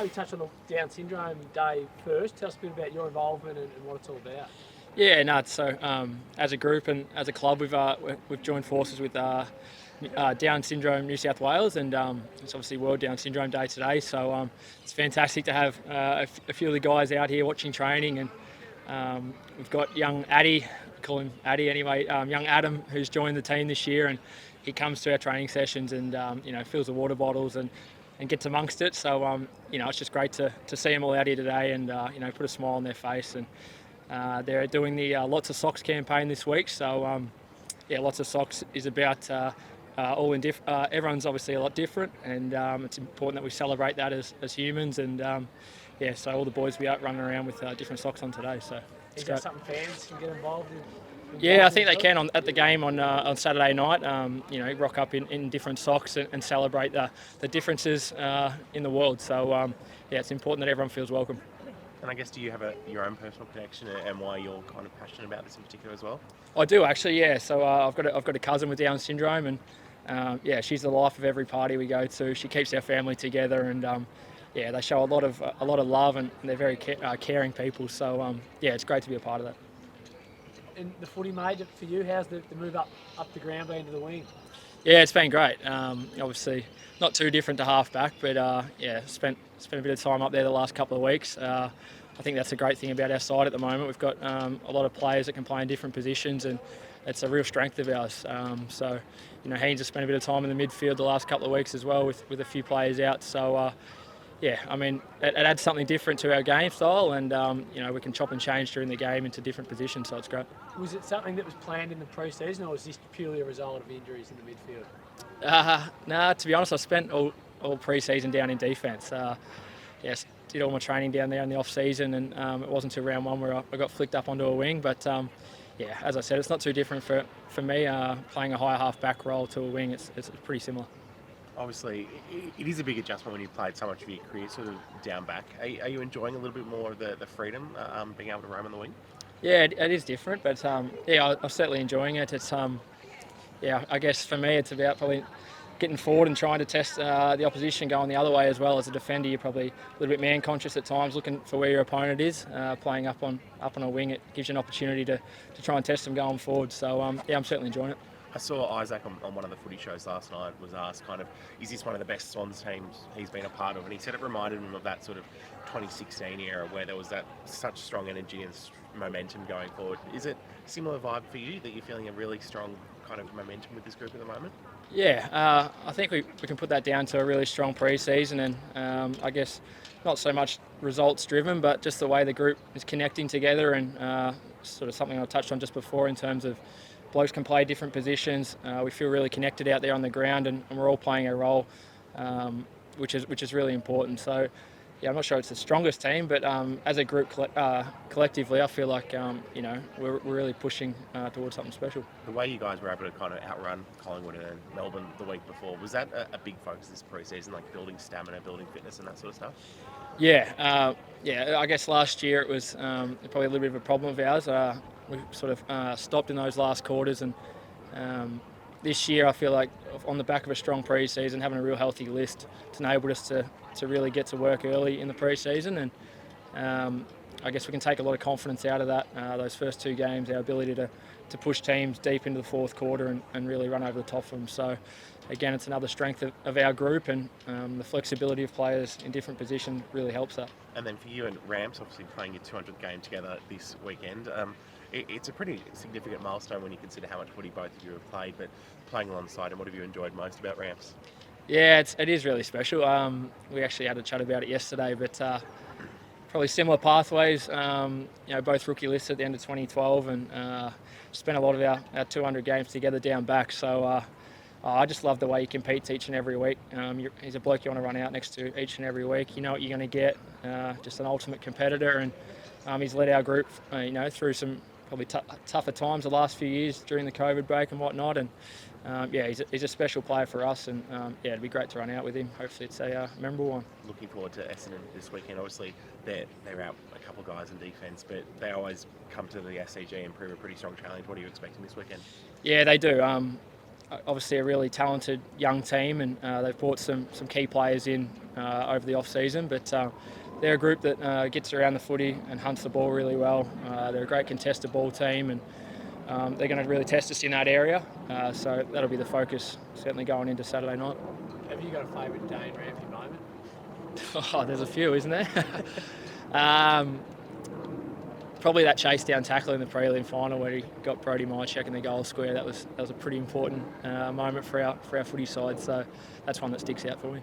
maybe touch on the Down Syndrome Day first. Tell us a bit about your involvement and what it's all about. Yeah, no. So as a group and as a club, we've joined forces with Down Syndrome New South Wales, and it's obviously World Down Syndrome Day today. So it's fantastic to have a few of the guys out here watching training, and we've got young Addy, call him Addy anyway, young Adam, who's joined the team this year, and he comes to our training sessions and fills the water bottles and gets amongst it. So it's just great to see them all out here today and put a smile on their face. And they're doing the Lots of Socks campaign this week. So Lots of Socks is about everyone's obviously a lot different, and it's important that we celebrate that as humans. And so all the boys will be out running around with different socks on today. So is that something fans can get involved in? Yeah, I think they can at the game on Saturday night. Rock up in different socks and celebrate the differences in the world. So it's important that everyone feels welcome. And I guess, do you have your own personal connection and why you're kind of passionate about this in particular as well? I do actually, yeah. So I've got a cousin with Down syndrome, and she's the life of every party we go to. She keeps our family together, and they show a lot of love, and they're very caring people. So it's great to be a part of that. And the footy, mate, for you, how's the move up the ground play into the wing? Yeah, it's been great. Obviously, not too different to halfback, but spent a bit of time up there the last couple of weeks. I think that's the great thing about our side at the moment. We've got a lot of players that can play in different positions, and it's a real strength of ours. Haynes has spent a bit of time in the midfield the last couple of weeks as well with a few players out. So, it adds something different to our game style, and we can chop and change during the game into different positions, so it's great. Was it something that was planned in the pre-season, or was this purely a result of injuries in the midfield? No, to be honest, I spent all pre-season down in defence. Did all my training down there in the off-season, and it wasn't until round one where I got flicked up onto a wing. But as I said, it's not too different for me playing a high half-back role to a wing. It's pretty similar. Obviously, it is a big adjustment when you've played so much of your career sort of down back. Are you enjoying a little bit more of the freedom, being able to roam on the wing? Yeah, it is different, but I'm certainly enjoying it. It's I guess for me it's about probably getting forward and trying to test the opposition going the other way as well. As a defender, you're probably a little bit man-conscious at times, looking for where your opponent is. Playing up on a wing, it gives you an opportunity to try and test them going forward. So I'm certainly enjoying it. I saw Isaac on one of the footy shows last night was asked kind of, is this one of the best Swans teams he's been a part of? And he said it reminded him of that sort of 2016 era where there was that such strong energy and momentum going forward. Is it a similar vibe for you, that you're feeling a really strong kind of momentum with this group at the moment? Yeah, I think we can put that down to a really strong pre-season, and I guess not so much results driven, but just the way the group is connecting together, and sort of something I touched on just before in terms of blokes can play different positions. We feel really connected out there on the ground, and we're all playing a role, which is really important. So, I'm not sure it's the strongest team, but as a group collectively, I feel like we're really pushing towards something special. The way you guys were able to kind of outrun Collingwood and Melbourne the week before, was that a big focus this pre-season, like building stamina, building fitness, and that sort of stuff? Yeah. I guess last year it was probably a little bit of a problem of ours. We sort of stopped in those last quarters, and this year I feel like on the back of a strong pre-season, having a real healthy list, it's enabled us to really get to work early in the pre-season, and I guess we can take a lot of confidence out of that. Those first two games, our ability to push teams deep into the fourth quarter and really run over the top of them. So again, it's another strength of our group, and the flexibility of players in different positions really helps that. And then for you and Ramps, obviously playing your 200th game together this weekend, it's a pretty significant milestone when you consider how much footy both of you have played, but playing alongside him, what have you enjoyed most about Ramps? Yeah, it is really special. We actually had a chat about it yesterday, but probably similar pathways. Both rookie lists at the end of 2012, and spent a lot of our 200 games together down back. So I just love the way he competes each and every week. He's a bloke you want to run out next to each and every week. You know what you're going to get. Just an ultimate competitor, and he's led our group, through some probably tougher times the last few years during the COVID break and whatnot. And he's a special player for us, and it'd be great to run out with him. Hopefully it's a memorable one. Looking forward to Essendon this weekend. Obviously they're out a couple of guys in defence, but they always come to the SCG and prove a pretty strong challenge. What are you expecting this weekend? Yeah, they do. obviously a really talented young team, and they've brought some key players in over the off-season, but they're a group that gets around the footy and hunts the ball really well. They're a great contested ball team, and they're going to really test us in that area, so that'll be the focus certainly going into Saturday night. Have you got a favourite Dane Ramsey moment? Oh, there's a few, isn't there? Probably that chase down tackle in the prelim final where he got Brodie Mychek in the goal square. That was a pretty important moment for our footy side, so that's one that sticks out for me.